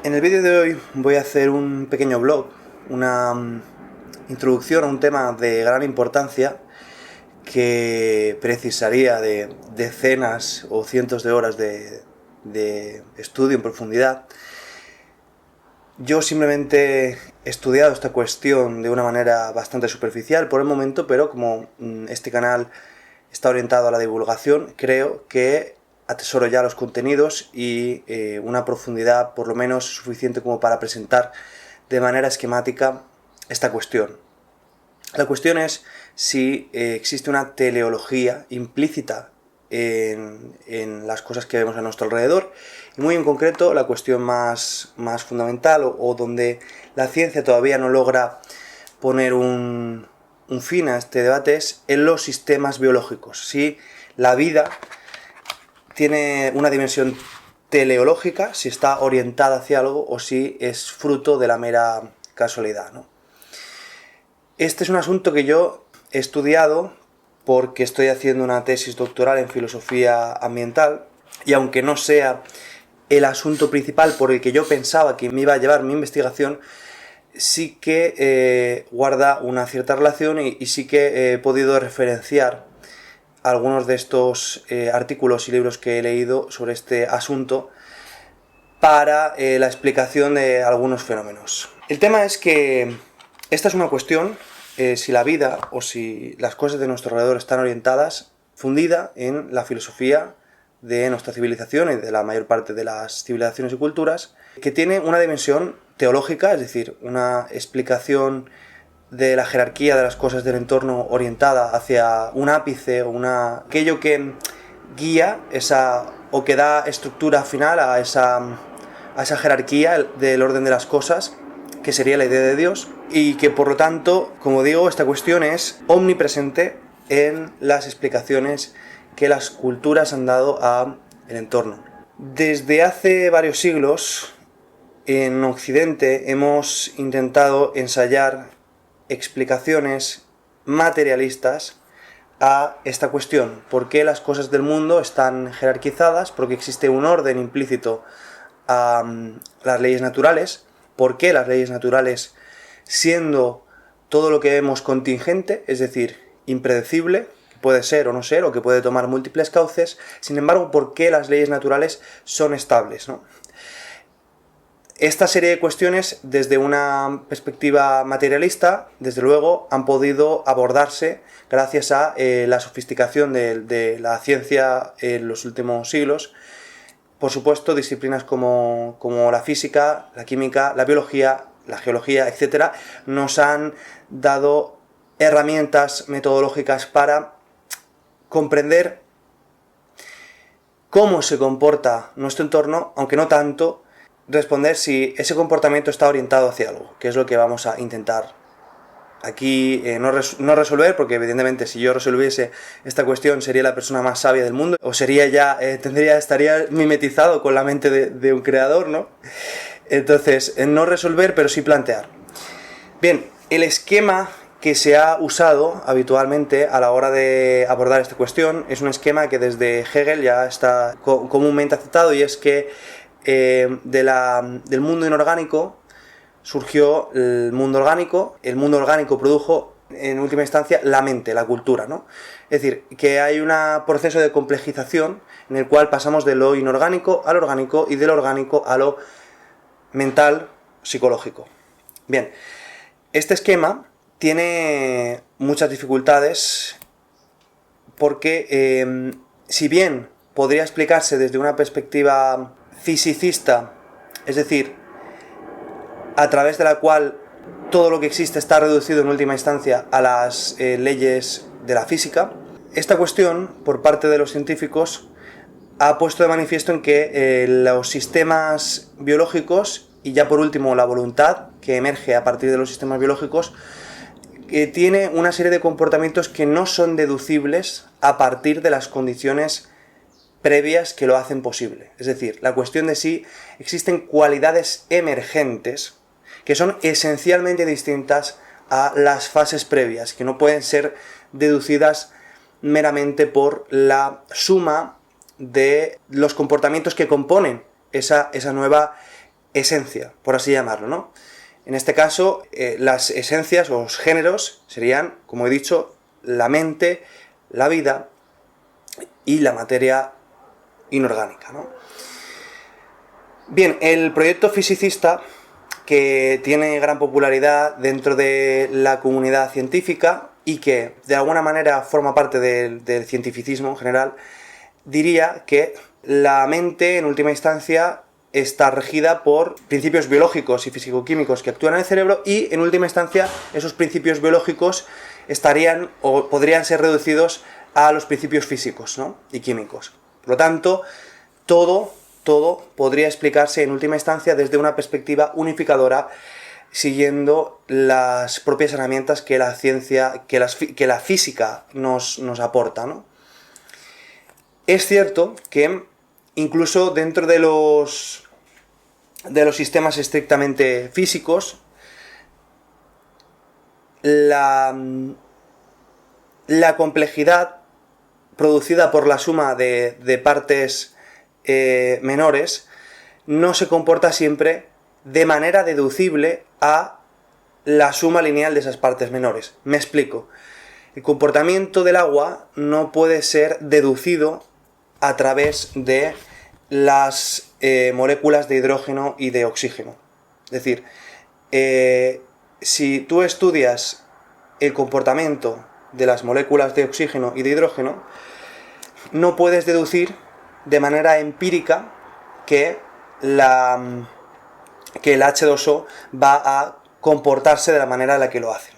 En el vídeo de hoy voy a hacer un pequeño blog, una introducción a un tema de gran importancia que precisaría de decenas o cientos de horas de estudio en profundidad. Yo simplemente he estudiado esta cuestión de una manera bastante superficial por el momento, pero como este canal está orientado a la divulgación, creo que atesoro ya los contenidos y una profundidad por lo menos suficiente como para presentar de manera esquemática esta cuestión. La cuestión es si existe una teleología implícita en las cosas que vemos a nuestro alrededor, y muy en concreto la cuestión más fundamental o donde la ciencia todavía no logra poner un fin a este debate es en los sistemas biológicos. Si la vida tiene una dimensión teleológica, si está orientada hacia algo o si es fruto de la mera casualidad, ¿no? Este es un asunto que yo he estudiado porque estoy haciendo una tesis doctoral en filosofía ambiental, y aunque no sea el asunto principal por el que yo pensaba que me iba a llevar mi investigación, sí que guarda una cierta relación y sí que he podido referenciar algunos de estos artículos y libros que he leído sobre este asunto para la explicación de algunos fenómenos. El tema es que esta es una cuestión, si la vida o si las cosas de nuestro alrededor están orientadas, fundida en la filosofía de nuestra civilización y de la mayor parte de las civilizaciones y culturas, que tiene una dimensión teológica, es decir, una explicación de la jerarquía de las cosas del entorno orientada hacia un ápice o aquello que guía o que da estructura final a esa jerarquía del orden de las cosas, que sería la idea de Dios, y que por lo tanto, como digo, esta cuestión es omnipresente en las explicaciones que las culturas han dado al entorno. Desde hace varios siglos, en Occidente hemos intentado ensayar explicaciones materialistas a esta cuestión. ¿Por qué las cosas del mundo están jerarquizadas? Porque existe un orden implícito a las leyes naturales. ¿Por qué las leyes naturales, siendo todo lo que vemos contingente, es decir, impredecible, que puede ser o no ser, o que puede tomar múltiples cauces, sin embargo, por qué las leyes naturales son estables, ¿no? Esta serie de cuestiones, desde una perspectiva materialista, desde luego, han podido abordarse gracias a la sofisticación de la ciencia en los últimos siglos. Por supuesto, disciplinas como la física, la química, la biología, la geología, etc., nos han dado herramientas metodológicas para comprender cómo se comporta nuestro entorno, aunque no tanto responder si ese comportamiento está orientado hacia algo, que es lo que vamos a intentar aquí no resolver, porque evidentemente si yo resolviese esta cuestión sería la persona más sabia del mundo, o sería ya estaría mimetizado con la mente de un creador, ¿no? Entonces, no resolver, pero sí plantear. Bien, el esquema que se ha usado habitualmente a la hora de abordar esta cuestión es un esquema que desde Hegel ya está comúnmente aceptado, y es que del mundo inorgánico surgió el mundo orgánico produjo en última instancia la mente, la cultura, ¿no? Es decir, que hay un proceso de complejización en el cual pasamos de lo inorgánico al orgánico y de lo orgánico a lo mental, psicológico. Bien, este esquema tiene muchas dificultades porque si bien podría explicarse desde una perspectiva fisicista, es decir, a través de la cual todo lo que existe está reducido en última instancia a las leyes de la física, esta cuestión, por parte de los científicos, ha puesto de manifiesto en que los sistemas biológicos, y ya por último la voluntad que emerge a partir de los sistemas biológicos, tiene una serie de comportamientos que no son deducibles a partir de las condiciones previas que lo hacen posible. Es decir, la cuestión de si existen cualidades emergentes que son esencialmente distintas a las fases previas, que no pueden ser deducidas meramente por la suma de los comportamientos que componen esa nueva esencia, por así llamarlo, ¿no? En este caso, las esencias o los géneros serían, como he dicho, la mente, la vida y la materia inorgánica, ¿no? Bien, el proyecto fisicista, que tiene gran popularidad dentro de la comunidad científica y que de alguna manera forma parte del cientificismo en general, diría que la mente, en última instancia, está regida por principios biológicos y físico-químicos que actúan en el cerebro y, en última instancia, esos principios biológicos estarían o podrían ser reducidos a los principios físicos, ¿no? Y químicos. Por lo tanto, todo podría explicarse en última instancia desde una perspectiva unificadora, siguiendo las propias herramientas que la ciencia, que la física nos aporta, ¿no? Es cierto que incluso dentro de los sistemas estrictamente físicos, la complejidad producida por la suma de partes menores no se comporta siempre de manera deducible a la suma lineal de esas partes menores. Me explico. El comportamiento del agua no puede ser deducido a través de las moléculas de hidrógeno y de oxígeno. Es decir, si tú estudias el comportamiento de las moléculas de oxígeno y de hidrógeno, no puedes deducir de manera empírica que el H2O va a comportarse de la manera en la que lo hace.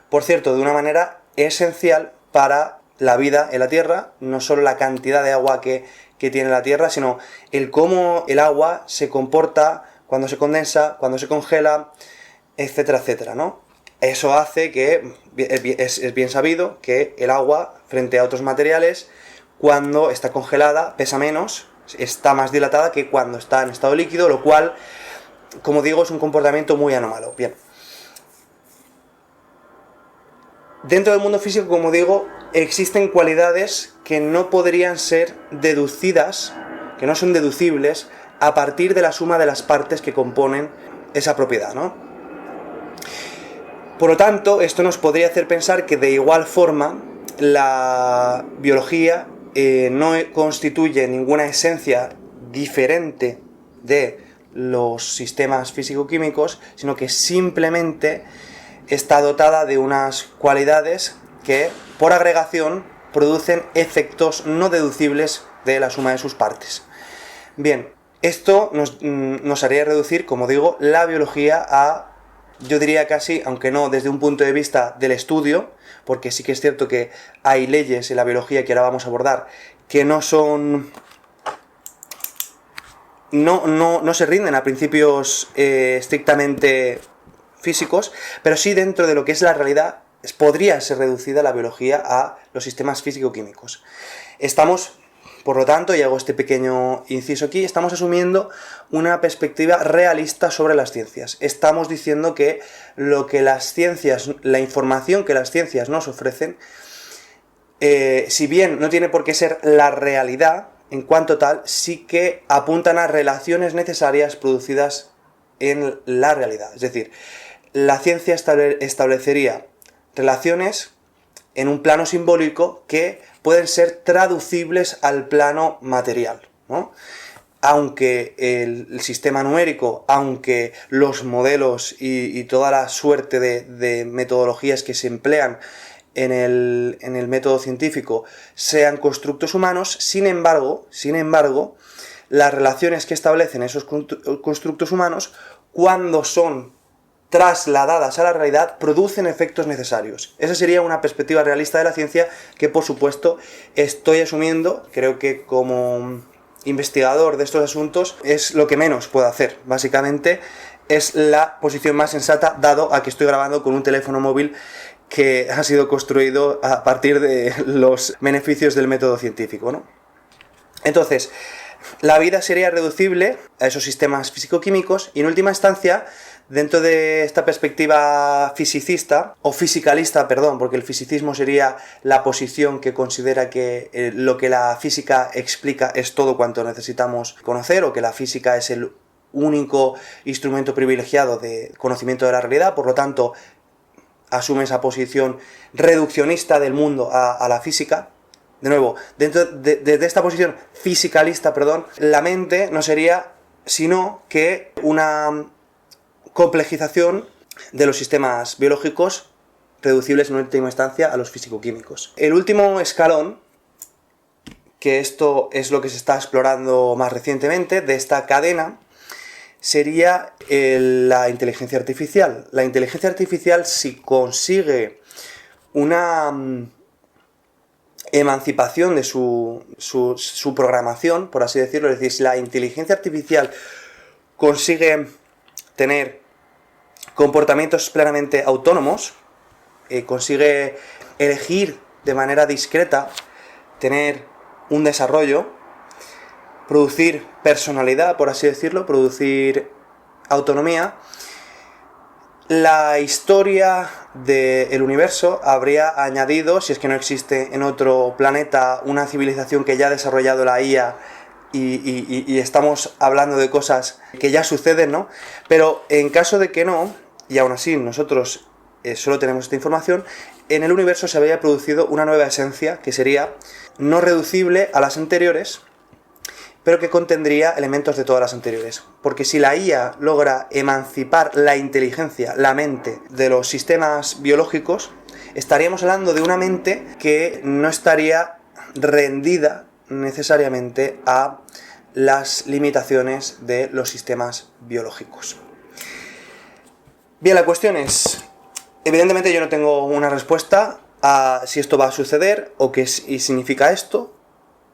Por cierto, de una manera esencial para la vida en la Tierra, no solo la cantidad de agua que tiene la Tierra, sino el cómo el agua se comporta cuando se condensa, cuando se congela, etcétera, etcétera, ¿no? Eso hace que, es bien sabido, que el agua, frente a otros materiales, cuando está congelada, pesa menos, está más dilatada que cuando está en estado líquido, lo cual, como digo, es un comportamiento muy anómalo. Bien. Dentro del mundo físico, como digo, existen cualidades que no podrían ser deducidas, que no son deducibles, a partir de la suma de las partes que componen esa propiedad, ¿no? Por lo tanto, esto nos podría hacer pensar que de igual forma la biología no constituye ninguna esencia diferente de los sistemas físico-químicos, sino que simplemente está dotada de unas cualidades que, por agregación, producen efectos no deducibles de la suma de sus partes. Bien, esto nos haría reducir, como digo, la biología a, yo diría casi, aunque no desde un punto de vista del estudio, porque sí que es cierto que hay leyes en la biología que ahora vamos a abordar que no son... no se rinden a principios estrictamente físicos, pero sí dentro de lo que es la realidad podría ser reducida la biología a los sistemas físico-químicos. Estamos, por lo tanto, y hago este pequeño inciso aquí, estamos asumiendo una perspectiva realista sobre las ciencias. Estamos diciendo que lo que las ciencias, la información que las ciencias nos ofrecen, si bien no tiene por qué ser la realidad en cuanto tal, sí que apuntan a relaciones necesarias producidas en la realidad. Es decir, la ciencia establecería relaciones en un plano simbólico que pueden ser traducibles al plano material, ¿no? Aunque el sistema numérico, aunque los modelos y toda la suerte de metodologías que se emplean en el método científico sean constructos humanos, sin embargo, las relaciones que establecen esos constructos humanos, cuando son trasladadas a la realidad, producen efectos necesarios. Esa sería una perspectiva realista de la ciencia que, por supuesto, estoy asumiendo. Creo que como investigador de estos asuntos es lo que menos puedo hacer. Básicamente es la posición más sensata, dado a que estoy grabando con un teléfono móvil que ha sido construido a partir de los beneficios del método científico, ¿no? Entonces, la vida sería reducible a esos sistemas físico-químicos y, en última instancia, dentro de esta perspectiva fisicista, o fisicalista, perdón, porque el fisicismo sería la posición que considera que lo que la física explica es todo cuanto necesitamos conocer, o que la física es el único instrumento privilegiado de conocimiento de la realidad, por lo tanto asume esa posición reduccionista del mundo a la física. De nuevo, dentro de esta posición fisicalista, la mente no sería sino que una complejización de los sistemas biológicos reducibles en última instancia a los físico-químicos. El último escalón, que esto es lo que se está explorando más recientemente, de esta cadena, sería la inteligencia artificial. La inteligencia artificial, si consigue una emancipación de su programación, por así decirlo, es decir, si la inteligencia artificial consigue tener comportamientos plenamente autónomos, consigue elegir de manera discreta, tener un desarrollo, producir personalidad, por así decirlo, producir autonomía, la historia del universo habría añadido, si es que no existe en otro planeta una civilización que ya ha desarrollado la IA y estamos hablando de cosas que ya suceden, ¿no? Pero en caso de que no, y aún así nosotros solo tenemos esta información, en el universo se habría producido una nueva esencia que sería no reducible a las anteriores, pero que contendría elementos de todas las anteriores. Porque si la IA logra emancipar la inteligencia, la mente, de los sistemas biológicos, estaríamos hablando de una mente que no estaría rendida necesariamente a las limitaciones de los sistemas biológicos. Bien, la cuestión es, evidentemente yo no tengo una respuesta a si esto va a suceder o qué significa esto,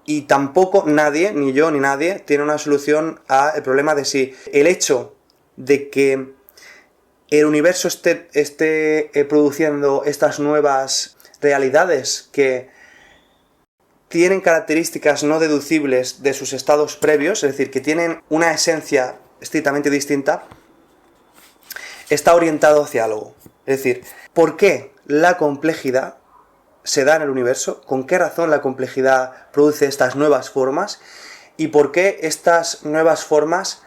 y tampoco nadie, ni yo ni nadie, tiene una solución al problema de si el hecho de que el universo esté produciendo estas nuevas realidades que tienen características no deducibles de sus estados previos, es decir, que tienen una esencia estrictamente distinta, está orientado hacia algo. Es decir, ¿por qué la complejidad se da en el universo? ¿Con qué razón la complejidad produce estas nuevas formas? ¿Y por qué estas nuevas formas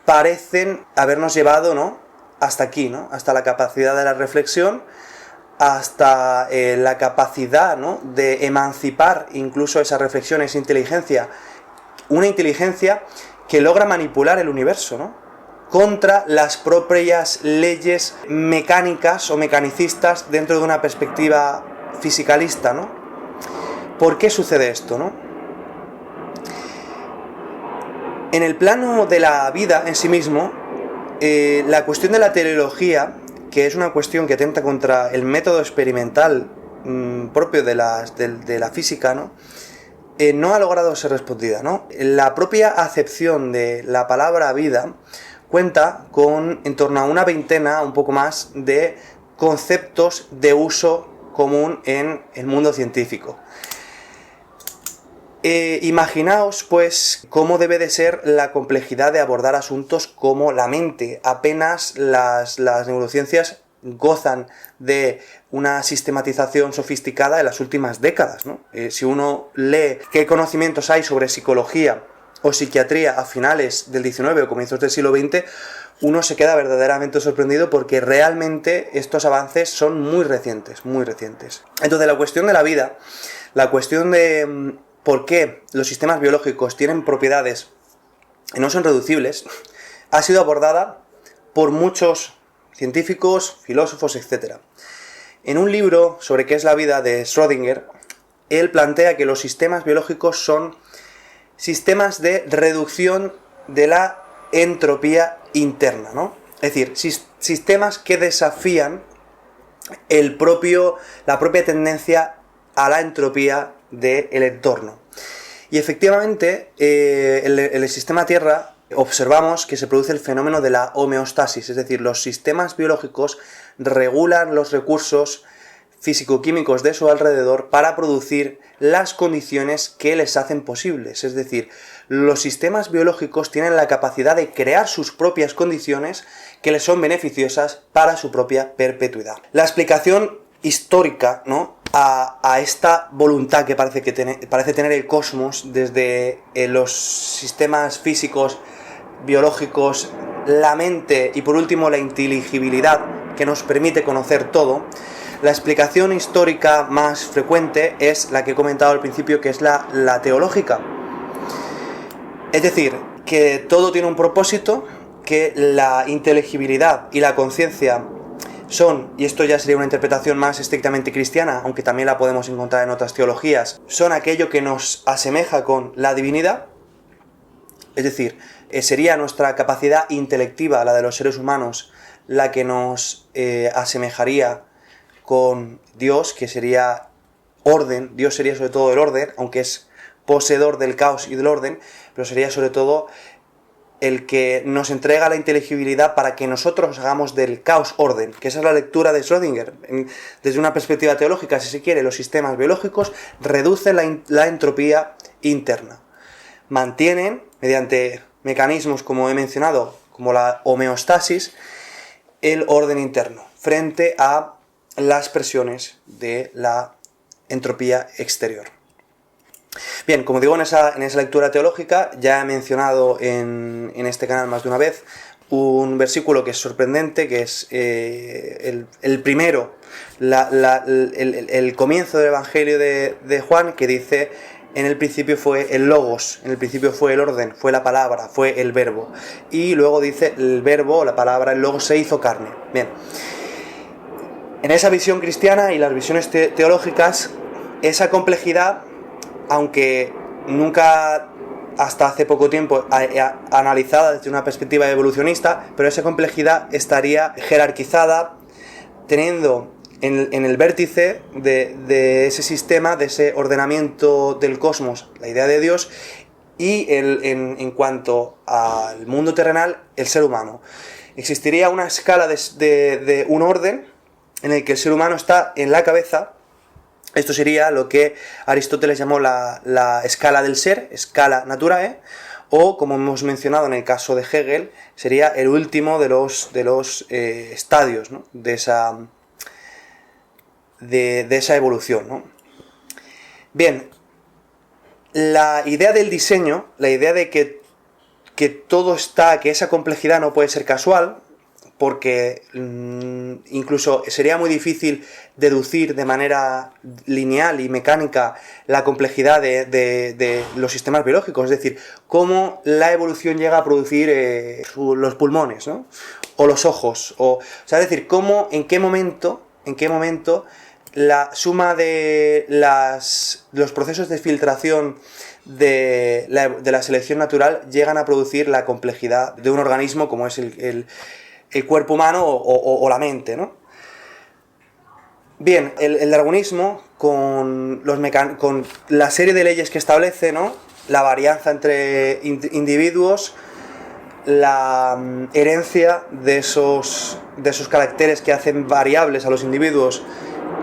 parecen habernos llevado, ¿no?, hasta aquí, ¿no?, hasta la capacidad de la reflexión, hasta la capacidad, ¿no?, de emancipar incluso esa reflexión, esa inteligencia, una inteligencia que logra manipular el universo, ¿no?, contra las propias leyes mecánicas o mecanicistas dentro de una perspectiva fisicalista, ¿no? ¿Por qué sucede esto, no? En el plano de la vida en sí mismo, la cuestión de la teleología, que es una cuestión que atenta contra el método experimental propio de la física, ¿no?, no ha logrado ser respondida, ¿no? La propia acepción de la palabra vida cuenta con en torno a una veintena, un poco más, de conceptos de uso común en el mundo científico. Imaginaos, pues, cómo debe de ser la complejidad de abordar asuntos como la mente. Apenas las neurociencias gozan de una sistematización sofisticada en las últimas décadas, ¿no? Si uno lee qué conocimientos hay sobre psicología o psiquiatría a finales del XIX o comienzos del siglo XX, uno se queda verdaderamente sorprendido porque realmente estos avances son muy recientes, muy recientes. Entonces, la cuestión de la vida, la cuestión de por qué los sistemas biológicos tienen propiedades que no son reducibles, ha sido abordada por muchos científicos, filósofos, etc. En un libro sobre qué es la vida de Schrödinger, él plantea que los sistemas biológicos son sistemas de reducción de la entropía interna, ¿no? Es decir, sistemas que desafían la propia tendencia a la entropía del entorno. Y efectivamente, en el sistema Tierra observamos que se produce el fenómeno de la homeostasis, es decir, los sistemas biológicos regulan los recursos físico-químicos de su alrededor para producir las condiciones que les hacen posibles. Es decir, los sistemas biológicos tienen la capacidad de crear sus propias condiciones que les son beneficiosas para su propia perpetuidad. La explicación histórica, ¿no?, a esta voluntad que parece tener el cosmos desde los sistemas físicos biológicos, la mente y por último la inteligibilidad que nos permite conocer todo, la explicación histórica más frecuente es la que he comentado al principio, que es la teológica. Es decir, que todo tiene un propósito, que la inteligibilidad y la conciencia son, y esto ya sería una interpretación más estrictamente cristiana, aunque también la podemos encontrar en otras teologías, son aquello que nos asemeja con la divinidad. Es decir, sería nuestra capacidad intelectiva, la de los seres humanos, la que nos asemejaría con Dios, que sería orden. Dios sería sobre todo el orden, aunque es poseedor del caos y del orden, pero sería sobre todo el que nos entrega la inteligibilidad para que nosotros hagamos del caos orden, que esa es la lectura de Schrödinger. Desde una perspectiva teológica, si se quiere, los sistemas biológicos reducen la entropía interna. Mantienen, mediante mecanismos como he mencionado, como la homeostasis, el orden interno, frente a las presiones de la entropía exterior. Bien, como digo, en esa lectura teológica ya he mencionado en este canal más de una vez un versículo que es sorprendente, que es el primero, el comienzo del Evangelio de Juan, que dice: en el principio fue el logos, en el principio fue el orden, fue la palabra, fue el verbo. Y luego dice: el verbo, la palabra, el logos se hizo carne. Bien, en esa visión cristiana y las visiones teológicas, esa complejidad, aunque nunca hasta hace poco tiempo analizada desde una perspectiva evolucionista, pero esa complejidad estaría jerarquizada, teniendo en el vértice de ese sistema, de ese ordenamiento del cosmos, la idea de Dios, y en cuanto al mundo terrenal, el ser humano. Existiría una escala de un orden en el que el ser humano está en la cabeza. Esto sería lo que Aristóteles llamó la escala del ser, escala naturae, o, como hemos mencionado en el caso de Hegel, sería el último de los estadios, ¿no?, de esa evolución, ¿no? Bien, la idea del diseño, la idea de que todo está, que esa complejidad no puede ser casual, porque incluso sería muy difícil deducir de manera lineal y mecánica la complejidad de los sistemas biológicos, es decir, cómo la evolución llega a producir los pulmones, ¿no?, o los ojos, es decir, en qué momento la suma de los procesos de filtración de la selección natural llegan a producir la complejidad de un organismo como es el cuerpo humano o la mente, ¿no? Bien, el darwinismo, con la serie de leyes que establece, ¿no?, la varianza entre individuos, la herencia de esos caracteres que hacen variables a los individuos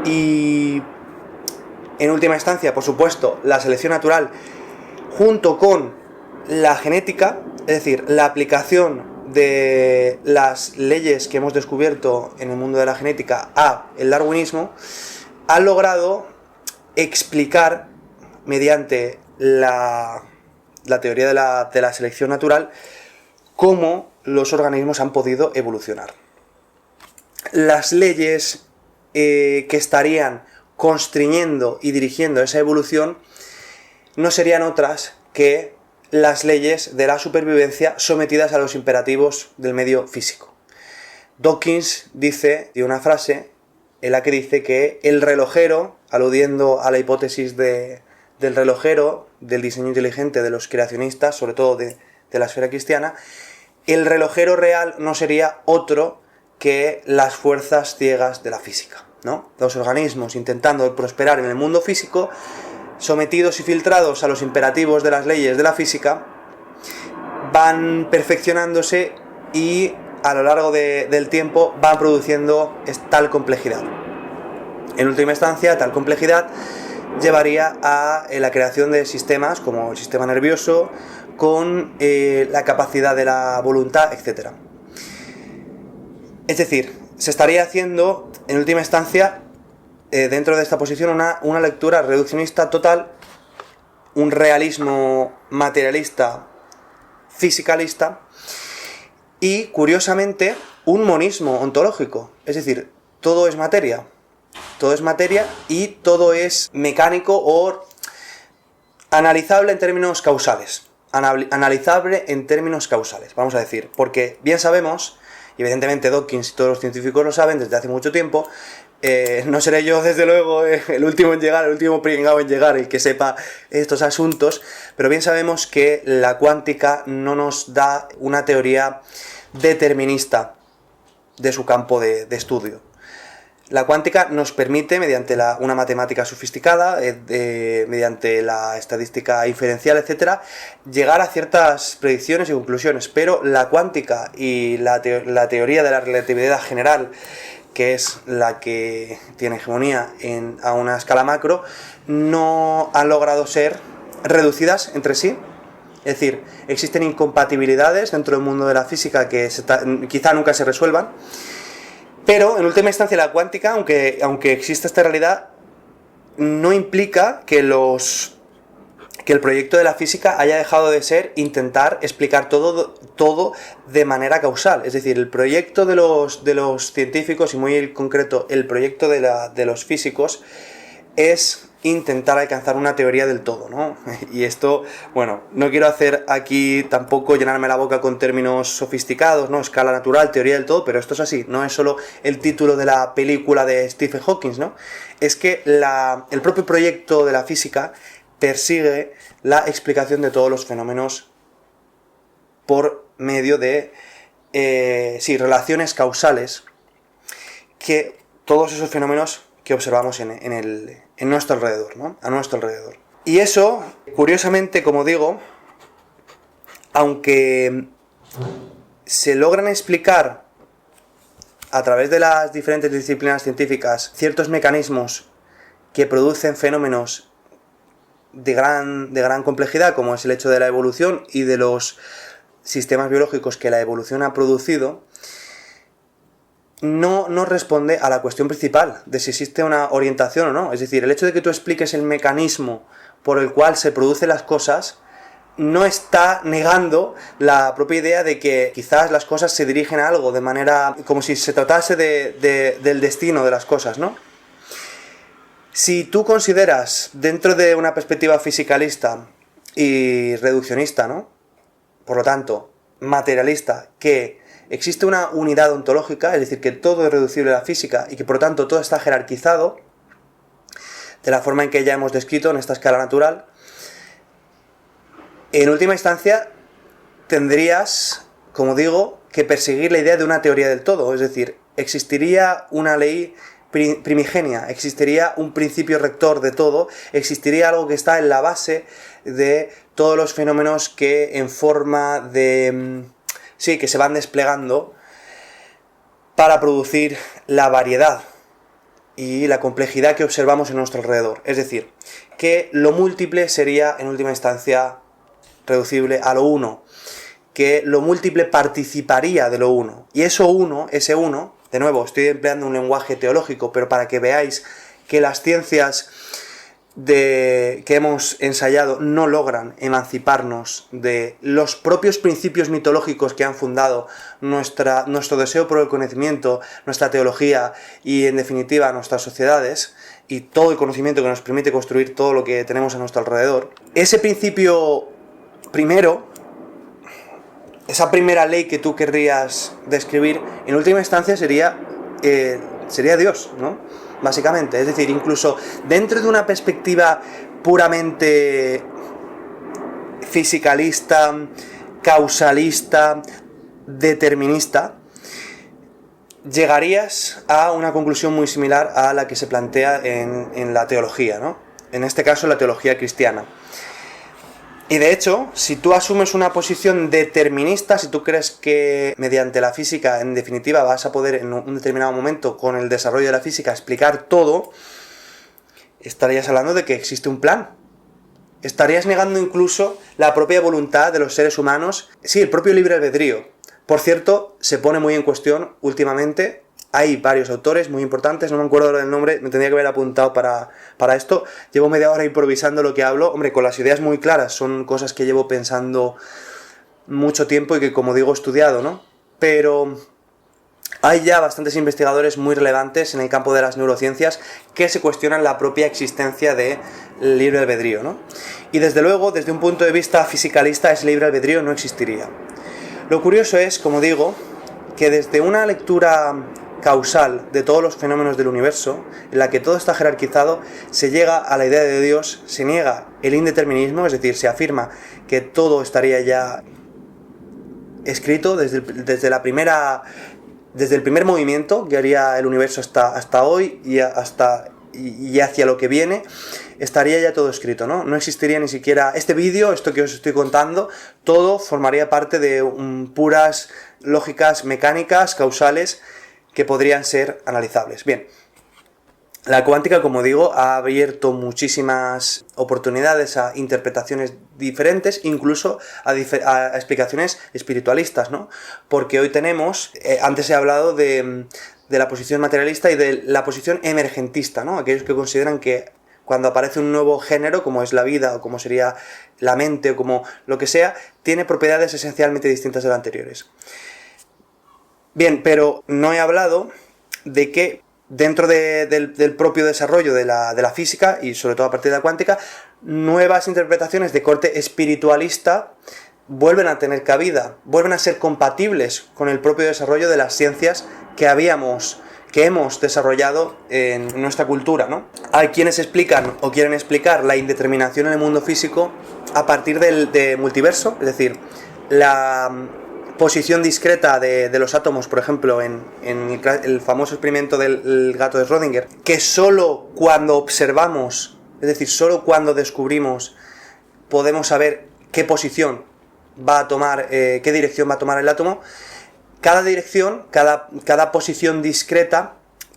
y, en última instancia, por supuesto, la selección natural, junto con la genética, es decir, la aplicación de las leyes que hemos descubierto en el mundo de la genética a el darwinismo, ha logrado explicar, mediante la teoría de la selección natural, cómo los organismos han podido evolucionar. Las leyes que estarían constriñendo y dirigiendo esa evolución no serían otras que las leyes de la supervivencia sometidas a los imperativos del medio físico. Dawkins dice una frase en la que dice que el relojero, aludiendo a la hipótesis del relojero, del diseño inteligente de los creacionistas, sobre todo de la esfera cristiana, el relojero real no sería otro que las fuerzas ciegas de la física, ¿no? Los organismos intentando prosperar en el mundo físico, sometidos y filtrados a los imperativos de las leyes de la física, van perfeccionándose y a lo largo del tiempo van produciendo tal complejidad. En última instancia, tal complejidad llevaría a la creación de sistemas como el sistema nervioso, con la capacidad de la voluntad, etc. Es decir, se estaría haciendo, en última instancia, dentro de esta posición, una lectura reduccionista total, un realismo materialista fisicalista y, curiosamente, un monismo ontológico. Es decir, todo es materia y todo es mecánico o analizable en términos causales. Analizable en términos causales, vamos a decir. Porque bien sabemos, y evidentemente Dawkins y todos los científicos lo saben desde hace mucho tiempo, no seré yo, desde luego, el último en llegar, el último pringao en llegar, el que sepa estos asuntos, pero bien sabemos que la cuántica no nos da una teoría determinista de su campo de estudio. La cuántica nos permite, mediante una matemática sofisticada, mediante la estadística inferencial, etc., llegar a ciertas predicciones y conclusiones, pero la cuántica y la teoría de la relatividad general, que es la que tiene hegemonía a una escala macro, no han logrado ser reducidas entre sí. Es decir, existen incompatibilidades dentro del mundo de la física que quizá nunca se resuelvan, pero en última instancia la cuántica, aunque existe esta realidad, no implica que el proyecto de la física haya dejado de ser intentar explicar todo de manera causal. Es decir, el proyecto de los científicos, y muy en concreto el proyecto de los físicos, es intentar alcanzar una teoría del todo, ¿no? Y esto, bueno, no quiero hacer aquí tampoco llenarme la boca con términos sofisticados, ¿no? Escala natural, teoría del todo, pero esto es así, no es solo el título de la película de Stephen Hawking, ¿no? Es que el propio proyecto de la física persigue la explicación de todos los fenómenos por medio de relaciones causales, que todos esos fenómenos que observamos en nuestro alrededor, ¿no? A nuestro alrededor. Y eso, curiosamente, como digo, aunque se logran explicar a través de las diferentes disciplinas científicas ciertos mecanismos que producen fenómenos de gran complejidad, como es el hecho de la evolución y de los sistemas biológicos que la evolución ha producido, no responde a la cuestión principal de si existe una orientación o no. Es decir, el hecho de que tú expliques el mecanismo por el cual se producen las cosas no está negando la propia idea de que quizás las cosas se dirigen a algo de manera como si se tratase del destino de las cosas, ¿no? Si tú consideras, dentro de una perspectiva fisicalista y reduccionista, ¿no?, por lo tanto, materialista, que existe una unidad ontológica, es decir, que todo es reducible a la física y que por lo tanto todo está jerarquizado de la forma en que ya hemos descrito en esta escala natural, en última instancia tendrías, como digo, que perseguir la idea de una teoría del todo. Es decir, existiría una ley primigenia, existiría un principio rector de todo, existiría algo que está en la base de todos los fenómenos que en forma de... que se van desplegando para producir la variedad y la complejidad que observamos en nuestro alrededor. Es decir, que lo múltiple sería, en última instancia, reducible a lo uno, que lo múltiple participaría de lo uno, y ese uno, de nuevo, estoy empleando un lenguaje teológico, pero para que veáis que las ciencias que hemos ensayado no logran emanciparnos de los propios principios mitológicos que han fundado nuestro deseo por el conocimiento, nuestra teología y, en definitiva, nuestras sociedades, y todo el conocimiento que nos permite construir todo lo que tenemos a nuestro alrededor. Ese principio primero, esa primera ley que tú querrías describir, en última instancia sería Dios, ¿no? Básicamente, es decir, incluso dentro de una perspectiva puramente fisicalista, causalista, determinista, llegarías a una conclusión muy similar a la que se plantea en la teología, ¿no? En este caso, la teología cristiana. Y de hecho, si tú asumes una posición determinista, si tú crees que mediante la física, en definitiva, vas a poder en un determinado momento, con el desarrollo de la física, explicar todo, estarías hablando de que existe un plan. Estarías negando incluso la propia voluntad de los seres humanos, sí, el propio libre albedrío. Por cierto, se pone muy en cuestión últimamente. Hay varios autores muy importantes, no me acuerdo ahora del nombre, me tendría que haber apuntado para esto. Llevo media hora improvisando lo que hablo, hombre, con las ideas muy claras, son cosas que llevo pensando mucho tiempo y que, como digo, he estudiado, ¿no? Pero hay ya bastantes investigadores muy relevantes en el campo de las neurociencias que se cuestionan la propia existencia del libre albedrío, ¿no? Y desde luego, desde un punto de vista fisicalista, ese libre albedrío no existiría. Lo curioso es, como digo, que desde una lectura causal de todos los fenómenos del universo, en la que todo está jerarquizado, se llega a la idea de Dios, se niega el indeterminismo, es decir, se afirma que todo estaría ya escrito desde el primer movimiento que haría el universo hasta hoy y hacia lo que viene, estaría ya todo escrito, ¿no? No existiría ni siquiera este vídeo, esto que os estoy contando, todo formaría parte de puras lógicas mecánicas, causales, que podrían ser analizables. Bien, la cuántica, como digo, ha abierto muchísimas oportunidades a interpretaciones diferentes, incluso a explicaciones espiritualistas, ¿no? Porque hoy tenemos, antes he hablado de la posición materialista y de la posición emergentista, ¿no? Aquellos que consideran que cuando aparece un nuevo género, como es la vida, o como sería la mente, o como lo que sea, tiene propiedades esencialmente distintas de las anteriores. Bien, pero no he hablado de que dentro del propio desarrollo de la física, y sobre todo a partir de la cuántica, nuevas interpretaciones de corte espiritualista vuelven a tener cabida, vuelven a ser compatibles con el propio desarrollo de las ciencias que hemos desarrollado en nuestra cultura, ¿no? Hay quienes explican o quieren explicar la indeterminación en el mundo físico a partir del multiverso, es decir, la posición discreta de los átomos, por ejemplo, en el famoso experimento del gato de Schrödinger, que solo cuando observamos, es decir, solo cuando descubrimos, podemos saber qué posición va a tomar, qué dirección va a tomar el átomo. Cada dirección, cada posición discreta,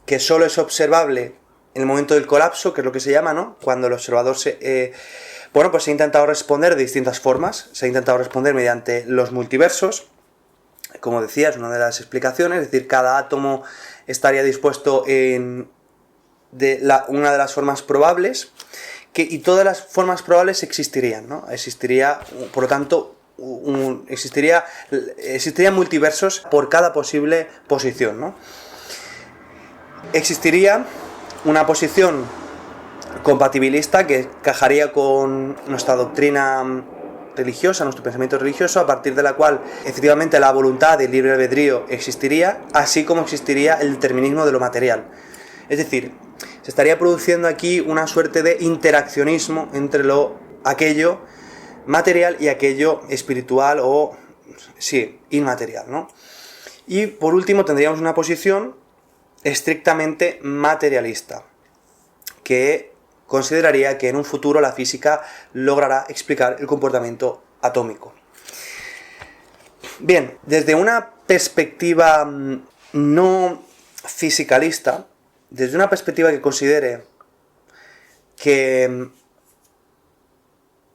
que solo es observable en el momento del colapso, que es lo que se llama, ¿no? Cuando el observador pues se ha intentado responder de distintas formas. Se ha intentado responder mediante los multiversos, como decía, es una de las explicaciones, es decir, cada átomo estaría dispuesto en una de las formas probables, y todas las formas probables existirían, ¿no? Existiría, por lo tanto, existirían multiversos por cada posible posición, ¿no? Existiría una posición compatibilista que encajaría con nuestra doctrina religiosa, nuestro pensamiento religioso, a partir de la cual efectivamente la voluntad y el libre albedrío existiría, así como existiría el determinismo de lo material. Es decir, se estaría produciendo aquí una suerte de interaccionismo entre aquello material y aquello espiritual o, sí, inmaterial, ¿no? Y por último tendríamos una posición estrictamente materialista, que consideraría que en un futuro la física logrará explicar el comportamiento atómico. Bien, desde una perspectiva no fisicalista, desde una perspectiva que considere que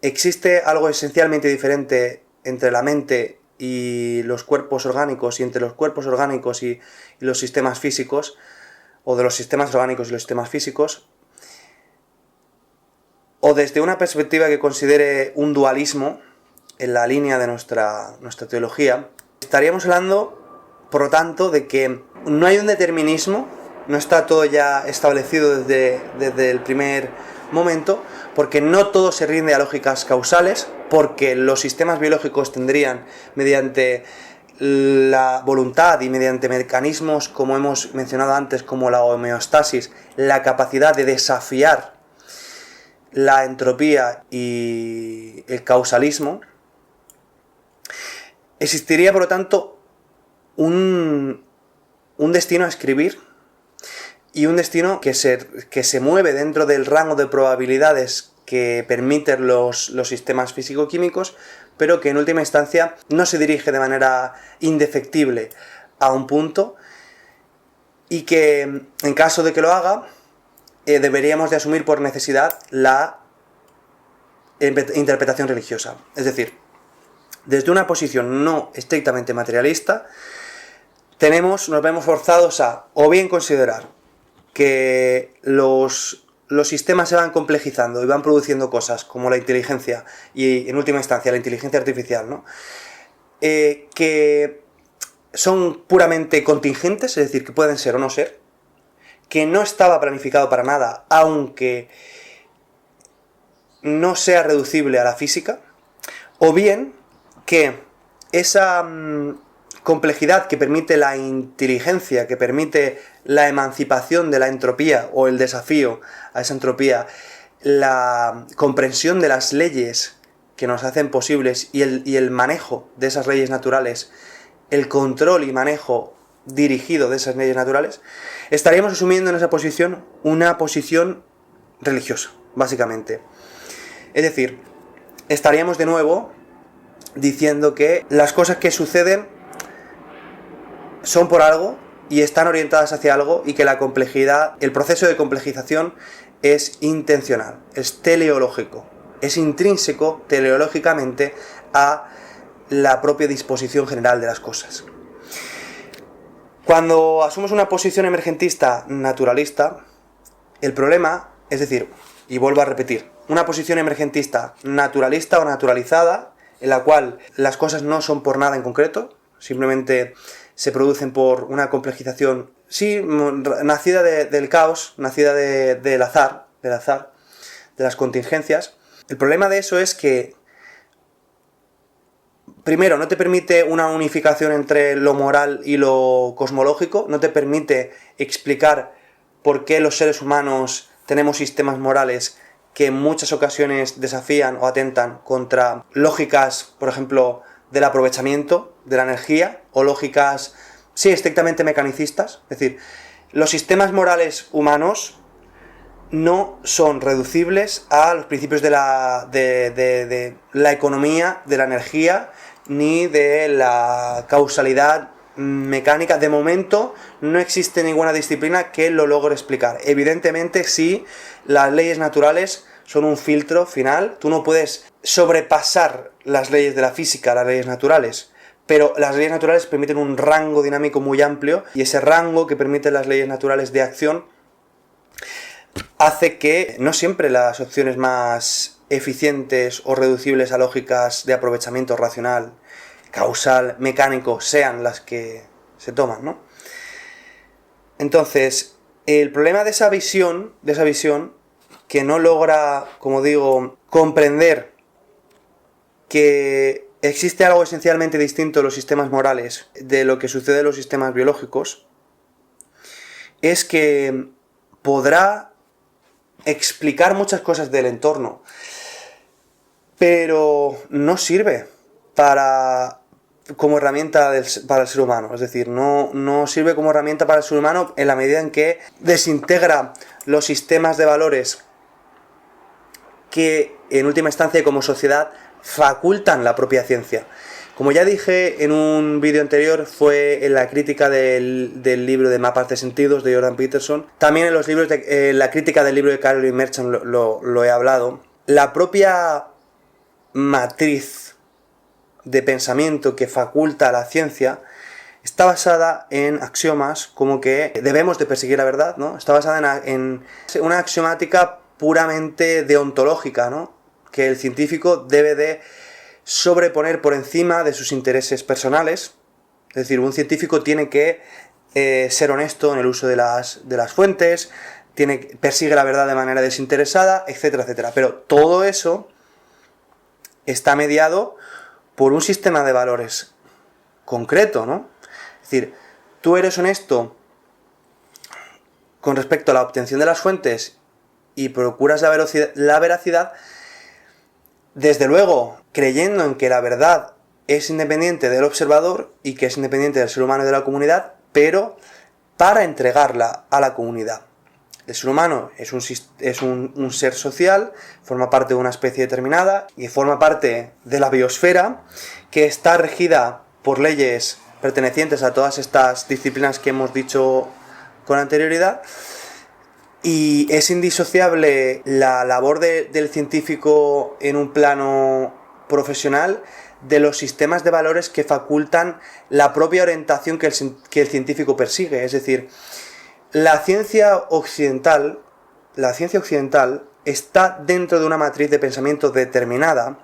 existe algo esencialmente diferente entre la mente y los cuerpos orgánicos, y entre los cuerpos orgánicos y los sistemas físicos, o de los sistemas orgánicos y los sistemas físicos, o desde una perspectiva que considere un dualismo en la línea de nuestra teología, estaríamos hablando, por lo tanto, de que no hay un determinismo, no está todo ya establecido desde el primer momento, porque no todo se rinde a lógicas causales, porque los sistemas biológicos tendrían, mediante la voluntad y mediante mecanismos, como hemos mencionado antes, como la homeostasis, la capacidad de desafiar la entropía y el causalismo. Existiría, por lo tanto, un destino a escribir, y un destino que se mueve dentro del rango de probabilidades que permiten los sistemas físico-químicos, pero que en última instancia no se dirige de manera indefectible a un punto, y que en caso de que lo haga, deberíamos de asumir por necesidad la interpretación religiosa. Es decir, desde una posición no estrictamente materialista, nos vemos forzados a, o bien considerar que los sistemas se van complejizando y van produciendo cosas como la inteligencia, y en última instancia la inteligencia artificial, ¿no? que son puramente contingentes, es decir, que pueden ser o no ser, que no estaba planificado para nada, aunque no sea reducible a la física, o bien que esa complejidad que permite la inteligencia, que permite la emancipación de la entropía o el desafío a esa entropía, la comprensión de las leyes que nos hacen posibles y el manejo de esas leyes naturales, el control y manejo dirigido de esas leyes naturales, estaríamos asumiendo en esa posición una posición religiosa, básicamente. Es decir, estaríamos de nuevo diciendo que las cosas que suceden son por algo y están orientadas hacia algo, y que la complejidad, el proceso de complejización es intencional, es teleológico, es intrínseco teleológicamente a la propia disposición general de las cosas. Cuando asumimos una posición emergentista naturalista, el problema, es decir, y vuelvo a repetir, una posición emergentista naturalista o naturalizada, en la cual las cosas no son por nada en concreto, simplemente se producen por una complejización, sí, nacida del caos, nacida del azar, de las contingencias. El problema de eso es que, primero, no te permite una unificación entre lo moral y lo cosmológico, no te permite explicar por qué los seres humanos tenemos sistemas morales que en muchas ocasiones desafían o atentan contra lógicas, por ejemplo, del aprovechamiento de la energía, o lógicas, sí, estrictamente mecanicistas. Es decir, los sistemas morales humanos no son reducibles a los principios de la economía, de la energía, ni de la causalidad mecánica. De momento no existe ninguna disciplina que lo logre explicar. Evidentemente, sí, las leyes naturales son un filtro final. Tú no puedes sobrepasar las leyes de la física, las leyes naturales, pero las leyes naturales permiten un rango dinámico muy amplio, y ese rango que permiten las leyes naturales de acción hace que no siempre las opciones más eficientes o reducibles a lógicas de aprovechamiento racional, causal, mecánico, sean las que se toman, ¿no? Entonces, el problema de esa visión que no logra, como digo, comprender que existe algo esencialmente distinto en los sistemas morales de lo que sucede en los sistemas biológicos, es que podrá explicar muchas cosas del entorno, pero no sirve como herramienta para el ser humano. Es decir, no sirve como herramienta para el ser humano en la medida en que desintegra los sistemas de valores que, en última instancia, como sociedad, facultan la propia ciencia. Como ya dije en un vídeo anterior, fue en la crítica del libro de Mapas de Sentidos de Jordan Peterson. También en los libros la crítica del libro de Caroline Merchant lo he hablado. La propia matriz de pensamiento que faculta la ciencia está basada en axiomas como que debemos de perseguir la verdad, ¿no? Está basada en una axiomática puramente deontológica, ¿no? Que el científico debe de sobreponer por encima de sus intereses personales. Es decir, un científico tiene que ser honesto en el uso de las fuentes, persigue la verdad de manera desinteresada, etcétera, etcétera. Pero todo eso está mediado por un sistema de valores concreto, ¿no? Es decir, tú eres honesto con respecto a la obtención de las fuentes y procuras la veracidad, desde luego creyendo en que la verdad es independiente del observador y que es independiente del ser humano y de la comunidad, pero para entregarla a la comunidad. El ser humano es un ser social, forma parte de una especie determinada y forma parte de la biosfera, que está regida por leyes pertenecientes a todas estas disciplinas que hemos dicho con anterioridad, y es indisociable la labor del científico en un plano profesional de los sistemas de valores que facultan la propia orientación que el científico persigue. Es decir, la ciencia occidental está dentro de una matriz de pensamiento determinada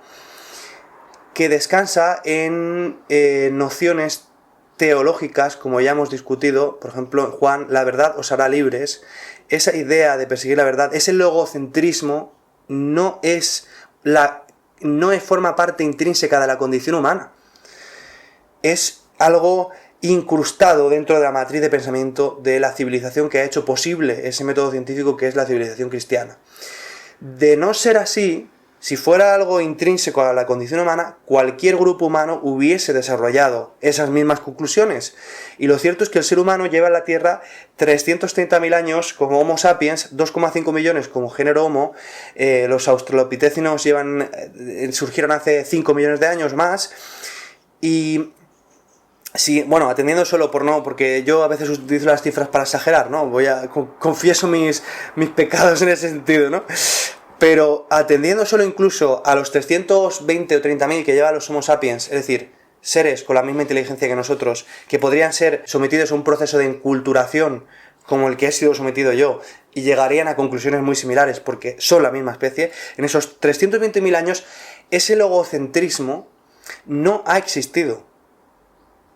que descansa en nociones teológicas, como ya hemos discutido, por ejemplo, en Juan, la verdad os hará libres. Esa idea de perseguir la verdad, ese logocentrismo, no forma parte intrínseca de la condición humana. Es algo incrustado dentro de la matriz de pensamiento de la civilización que ha hecho posible ese método científico que es la civilización cristiana. De no ser así, si fuera algo intrínseco a la condición humana, cualquier grupo humano hubiese desarrollado esas mismas conclusiones. Y lo cierto es que el ser humano lleva en la Tierra 330.000 años como Homo sapiens, 2,5 millones como género Homo, los australopithecinos surgieron hace 5 millones de años más, y sí, bueno, atendiendo solo porque yo a veces utilizo las cifras para exagerar, ¿no? Confieso mis pecados en ese sentido, ¿no? Pero atendiendo solo incluso a los 320 o 30.000 que llevan los Homo sapiens, es decir, seres con la misma inteligencia que nosotros, que podrían ser sometidos a un proceso de enculturación como el que he sido sometido yo, y llegarían a conclusiones muy similares porque son la misma especie, en esos 320.000 años ese logocentrismo no ha existido.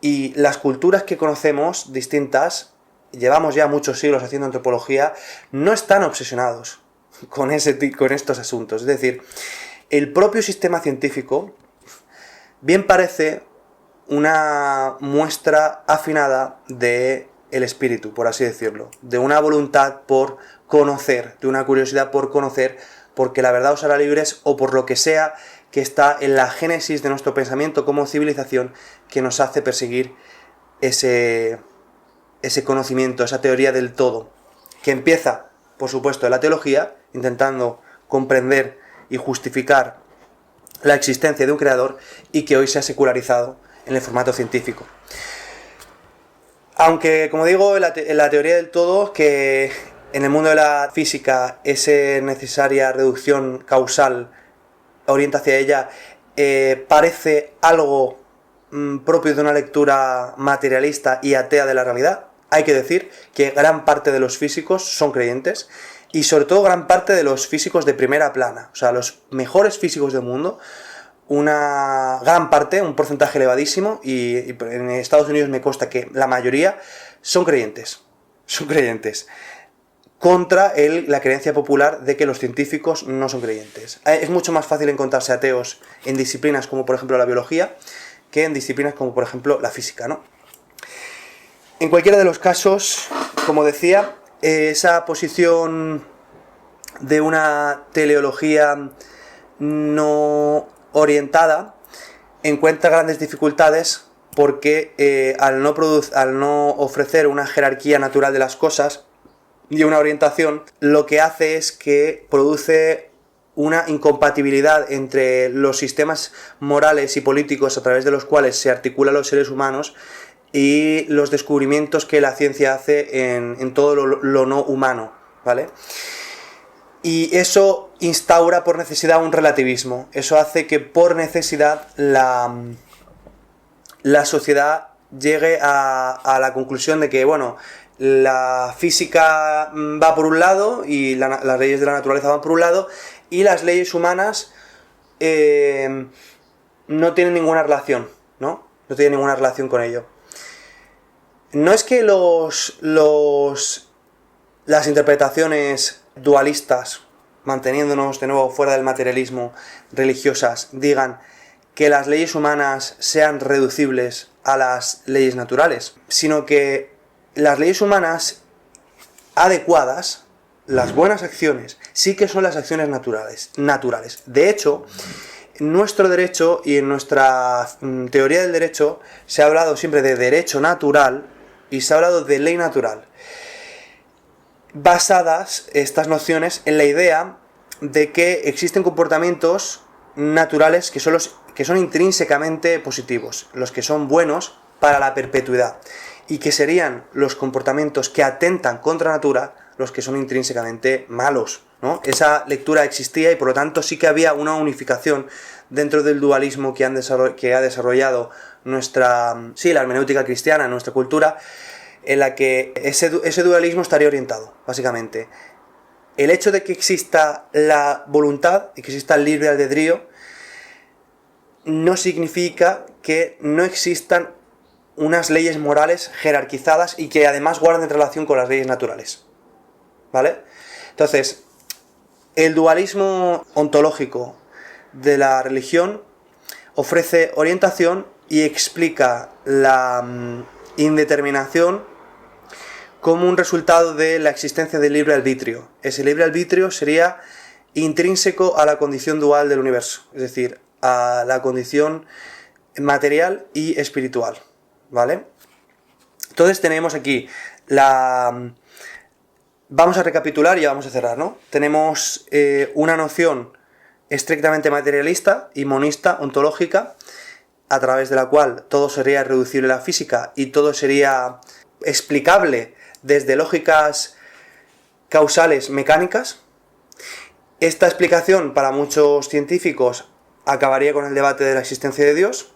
Y las culturas que conocemos, distintas, llevamos ya muchos siglos haciendo antropología, no están obsesionados con estos asuntos. Es decir, el propio sistema científico bien parece una muestra afinada del espíritu, por así decirlo, de una voluntad por conocer, de una curiosidad por conocer, porque la verdad os hará libres, o por lo que sea que está en la génesis de nuestro pensamiento como civilización que nos hace perseguir ese conocimiento, esa teoría del todo, que empieza, por supuesto, en la teología, intentando comprender y justificar la existencia de un creador, y que hoy se ha secularizado en el formato científico. Aunque, como digo, en la teoría del todo, que en el mundo de la física esa necesaria reducción causal orienta hacia ella, parece algo propio de una lectura materialista y atea de la realidad. Hay que decir que gran parte de los físicos son creyentes, y sobre todo gran parte de los físicos de primera plana, o sea, los mejores físicos del mundo, una gran parte, un porcentaje elevadísimo, y en Estados Unidos me consta que la mayoría son creyentes, contra la creencia popular de que los científicos no son creyentes. Es mucho más fácil encontrarse ateos en disciplinas como por ejemplo la biología que en disciplinas como por ejemplo la física, ¿no? En cualquiera de los casos, como decía, esa posición de una teleología no orientada encuentra grandes dificultades porque al no ofrecer una jerarquía natural de las cosas y una orientación, lo que hace es que produce una incompatibilidad entre los sistemas morales y políticos a través de los cuales se articulan los seres humanos y los descubrimientos que la ciencia hace en todo lo no humano, ¿vale? Y eso instaura por necesidad un relativismo. Eso hace que por necesidad la sociedad llegue a la conclusión de que, bueno, la física va por un lado y las leyes de la naturaleza van por un lado, y las leyes humanas no tienen ninguna relación, ¿no? No tienen ninguna relación con ello. No es que las interpretaciones dualistas, manteniéndonos de nuevo fuera del materialismo, religiosas, digan que las leyes humanas sean reducibles a las leyes naturales, sino que las leyes humanas adecuadas, las buenas acciones, sí que son las acciones naturales. De hecho, en nuestro derecho y en nuestra teoría del derecho se ha hablado siempre de derecho natural y se ha hablado de ley natural, basadas estas nociones en la idea de que existen comportamientos naturales que son intrínsecamente positivos, los que son buenos para la perpetuidad, y que serían los comportamientos que atentan contra natura los que son intrínsecamente malos, ¿no? Esa lectura existía y por lo tanto sí que había una unificación dentro del dualismo que ha desarrollado la hermenéutica cristiana en nuestra cultura, en la que ese dualismo estaría orientado, básicamente. El hecho de que exista la voluntad y que exista el libre albedrío no significa que no existan unas leyes morales jerarquizadas y que además guarden relación con las leyes naturales, ¿vale? Entonces, el dualismo ontológico de la religión ofrece orientación y explica la indeterminación como un resultado de la existencia del libre arbitrio. Ese libre arbitrio sería intrínseco a la condición dual del universo, es decir, a la condición material y espiritual, ¿vale? Entonces tenemos aquí vamos a recapitular y ya vamos a cerrar, ¿no? Tenemos una noción estrictamente materialista y monista, ontológica, a través de la cual todo sería reducible a la física y todo sería explicable desde lógicas causales mecánicas. Esta explicación para muchos científicos acabaría con el debate de la existencia de Dios,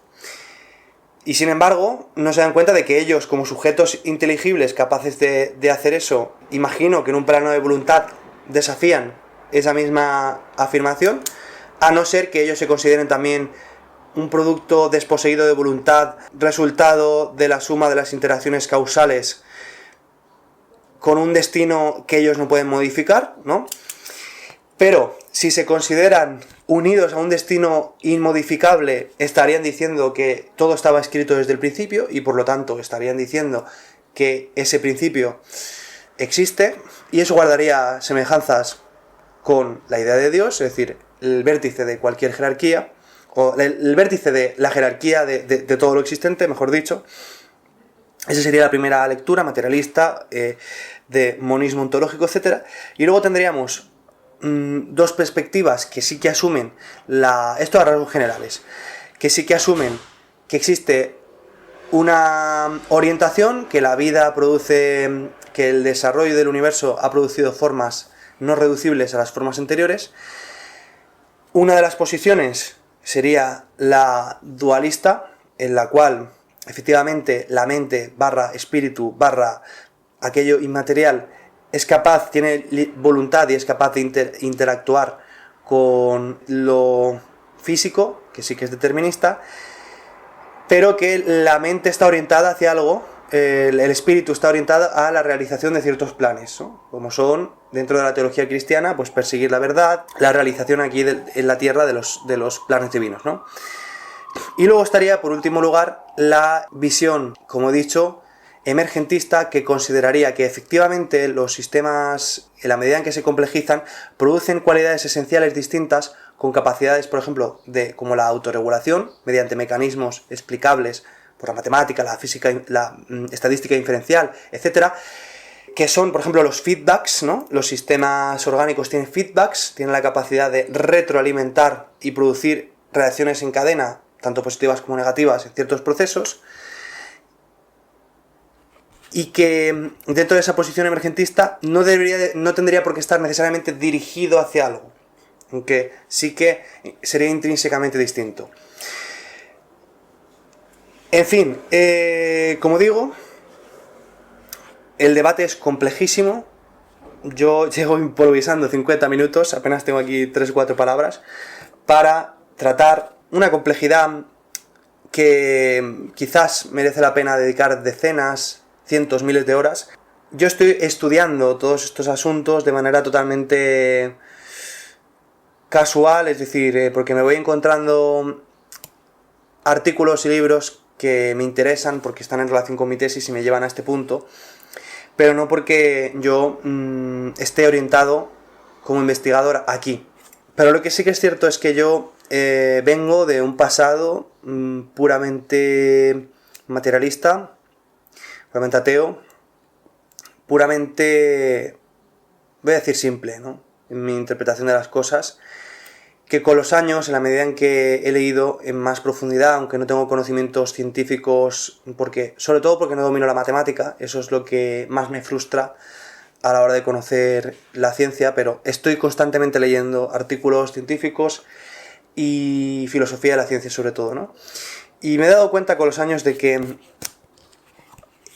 y sin embargo no se dan cuenta de que ellos, como sujetos inteligibles capaces de hacer eso, imagino que en un plano de voluntad desafían esa misma afirmación, a no ser que ellos se consideren también un producto desposeído de voluntad, resultado de la suma de las interacciones causales con un destino que ellos no pueden modificar, ¿no? Pero si se consideran unidos a un destino inmodificable, estarían diciendo que todo estaba escrito desde el principio y por lo tanto estarían diciendo que ese principio existe, y eso guardaría semejanzas con la idea de Dios, es decir, el vértice de cualquier jerarquía, o el vértice de la jerarquía de todo lo existente, mejor dicho. Esa sería la primera lectura materialista de monismo ontológico, etc. Y luego tendríamos dos perspectivas que sí que asumen esto a rasgos generales, que sí que asumen que existe una orientación, que la vida produce, que el desarrollo del universo ha producido formas no reducibles a las formas anteriores. Una de las posiciones sería la dualista, en la cual efectivamente la mente / espíritu / aquello inmaterial es capaz, tiene voluntad y es capaz de interactuar con lo físico, que sí que es determinista, pero que la mente está orientada hacia algo, el espíritu está orientado a la realización de ciertos planes, ¿no? Como son, dentro de la teología cristiana, pues perseguir la verdad, la realización aquí en la tierra de los planes divinos, ¿no? Y luego estaría, por último lugar, la visión, como he dicho, emergentista, que consideraría que efectivamente los sistemas, en la medida en que se complejizan, producen cualidades esenciales distintas, con capacidades, por ejemplo, como la autorregulación, mediante mecanismos explicables por la matemática, la física, la estadística inferencial, etcétera, que son, por ejemplo, los feedbacks, ¿no? Los sistemas orgánicos tienen feedbacks, tienen la capacidad de retroalimentar y producir reacciones en cadena, tanto positivas como negativas, en ciertos procesos, y que dentro de esa posición emergentista no tendría por qué estar necesariamente dirigido hacia algo, aunque sí que sería intrínsecamente distinto. En fin, como digo, el debate es complejísimo. Yo llevo improvisando 50 minutos, apenas tengo aquí 3 o 4 palabras, para tratar una complejidad que quizás merece la pena dedicar decenas, cientos, miles de horas. Yo estoy estudiando todos estos asuntos de manera totalmente casual, es decir, porque me voy encontrando artículos y libros que me interesan porque están en relación con mi tesis y me llevan a este punto, pero no porque yo esté orientado como investigador aquí. Pero lo que sí que es cierto es que yo vengo de un pasado puramente materialista, puramente ateo, puramente, voy a decir simple, ¿no?, en mi interpretación de las cosas, que con los años, en la medida en que he leído en más profundidad, aunque no tengo conocimientos científicos, sobre todo porque no domino la matemática, eso es lo que más me frustra a la hora de conocer la ciencia, pero estoy constantemente leyendo artículos científicos y filosofía de la ciencia sobre todo, ¿no? Y me he dado cuenta con los años de que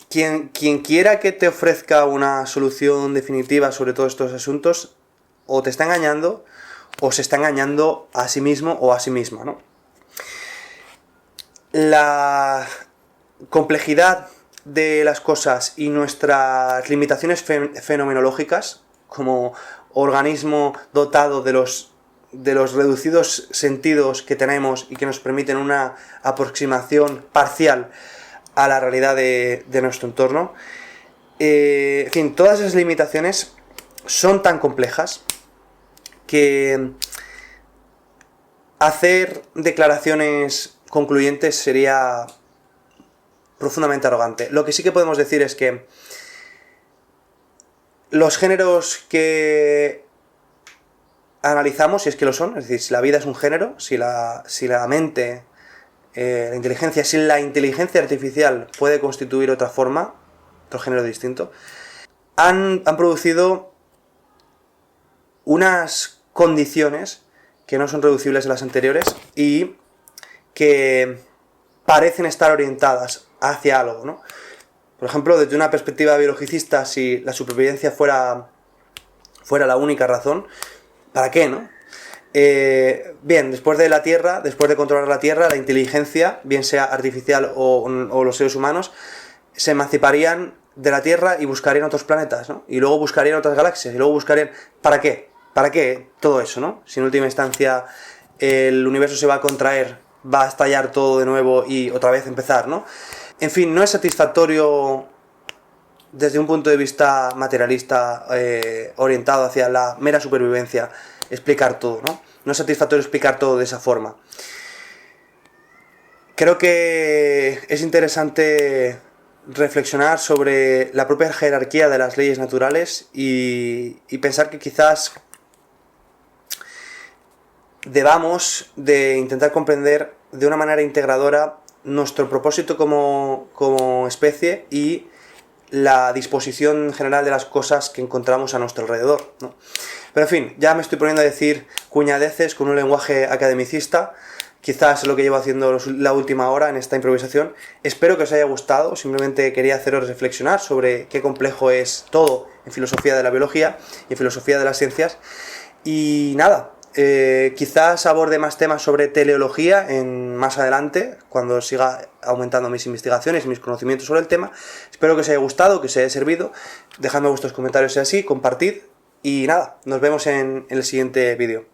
quien quiera que te ofrezca una solución definitiva sobre todos estos asuntos, o te está engañando, o se está engañando a sí mismo o a sí misma, ¿no? la complejidad de las cosas y nuestras limitaciones fenomenológicas como organismo dotado de los reducidos sentidos que tenemos y que nos permiten una aproximación parcial a la realidad de nuestro entorno. En fin, todas esas limitaciones son tan complejas que hacer declaraciones concluyentes sería profundamente arrogante. Lo que sí que podemos decir es que los géneros que analizamos, si es que lo son, es decir, si la vida es un género, si la mente, la inteligencia, si la inteligencia artificial puede constituir otra forma, otro género distinto, han producido unas condiciones que no son reducibles a las anteriores y que parecen estar orientadas hacia algo, ¿no? Por ejemplo, desde una perspectiva biologicista, si la supervivencia fuera la única razón, ¿para qué, no? Bien, después de la Tierra, después de controlar la Tierra, la inteligencia, bien sea artificial o los seres humanos, se emanciparían de la Tierra y buscarían otros planetas, ¿no? Y luego buscarían otras galaxias, y luego buscarían... ¿Para qué? ¿Para qué todo eso, no? Si en última instancia el universo se va a contraer, va a estallar todo de nuevo y otra vez empezar, ¿no? En fin, no es satisfactorio desde un punto de vista materialista orientado hacia la mera supervivencia explicar todo, ¿no? No es satisfactorio explicar todo de esa forma. Creo que es interesante reflexionar sobre la propia jerarquía de las leyes naturales y pensar que quizás debamos de intentar comprender de una manera integradora nuestro propósito como especie y la disposición general de las cosas que encontramos a nuestro alrededor, ¿no? Pero en fin, ya me estoy poniendo a decir cuñadeces con un lenguaje academicista, quizás es lo que llevo haciendo la última hora en esta improvisación. Espero que os haya gustado, simplemente quería haceros reflexionar sobre qué complejo es todo en filosofía de la biología y en filosofía de las ciencias. Y nada, quizás aborde más temas sobre teleología más adelante, cuando siga aumentando mis investigaciones y mis conocimientos sobre el tema. Espero que os haya gustado, que os haya servido. Dejadme vuestros comentarios si es así, compartid y nada, nos vemos en el siguiente vídeo.